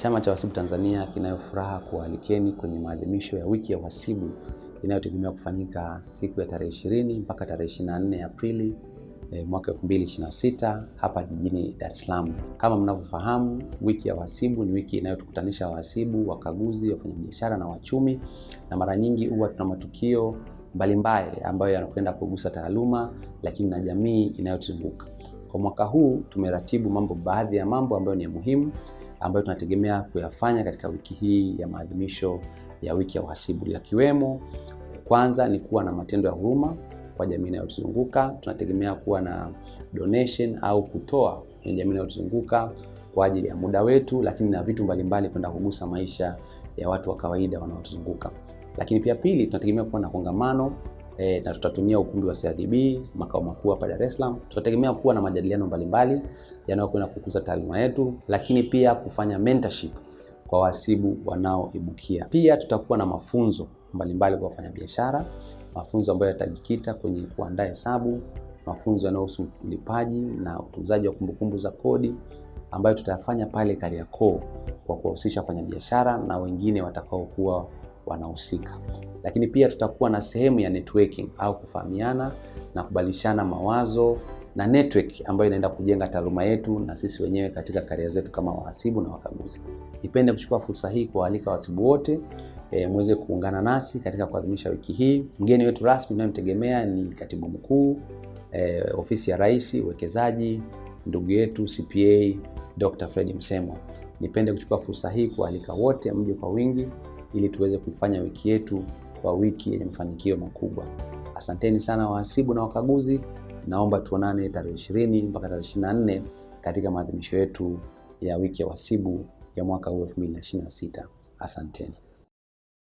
Chama cha Wahasibu Tanzania kinayo furaha kualikeni kwenye maadhimisho ya wiki ya uhasibu inayotegemewa kufanyika siku ya tarehe 20 mpaka tarehe 24 Aprili mwaka 2026 hapa jijini Dar es Salaam. Kama mnavyofahamu, wiki ya uhasibu ni wiki inayotukutanisha wahasibu, wakaguzi, wafanyabiashara na wachumi, na mara nyingi huwa tuna matukio mbalimbali ambayo yanakwenda kugusa taaluma lakini na jamii inayotuzunguka. Kwa mwaka huu tumeratibu baadhi ya mambo ambayo ni muhimu ambayo tunategemea kuyafanya katika wiki hii ya maadhimisho ya wiki ya uhasibu. Yakiwemo, kwanza ni kuwa na matendo ya huruma kwa jamii inayotuzunguka. Tunategemea kuwa na donation au kutoa kwenye jamii inayotuzunguka kwa ajili ya muda wetu, lakini na vitu mbalimbali kwenda kugusa maisha ya watu wa kawaida wanaotuzunguka. Lakini pia pili, tunategemea kuwa na kongamano na tutatumia ukumbi wa CRDB makao makuu hapa Dar es Salaam. Tutategemea kuwa na majadiliano mbalimbali yanayokwenda kukuza taaluma yetu, lakini pia kufanya mentorship kwa wahasibu wanaoibukia. Pia tutakuwa na mafunzo mbalimbali kwa wafanyabiashara, mafunzo ambayo yatajikita kwenye kuandaa hesabu, mafunzo yanayohusu ulipaji na utunzaji wa kumbukumbu za kodi ambayo tutayafanya pale Kariakoo kwa kuwahusisha wafanyabiashara na wengine watakaokuwa wanahusika. Lakini pia tutakuwa na sehemu ya networking au kufahamiana na kubadilishana mawazo na network ambayo inaenda kujenga taaluma yetu na sisi wenyewe katika career zetu kama wahasibu na wakaguzi. Nipende kuchukua fursa hii kualika wahasibu wote muweze kuungana nasi katika kuadhimisha wiki hii. Mgeni wetu rasmi tunayemtegemea ni Katibu Mkuu Ofisi ya Rais Uwekezaji, ndugu yetu CPA Dr. Fred Msemwa. Nipende kuchukua fursa hii kualika wote mje kwa wingi ili tuweze kuifanya wiki yetu kwa wiki yenye mafanikio makubwa. Asanteni sana wahasibu na wakaguzi. Naomba tuonane tarehe 20 mpaka tarehe 24 katika maadhimisho yetu ya wiki ya uhasibu ya mwaka 2026. Asanteni.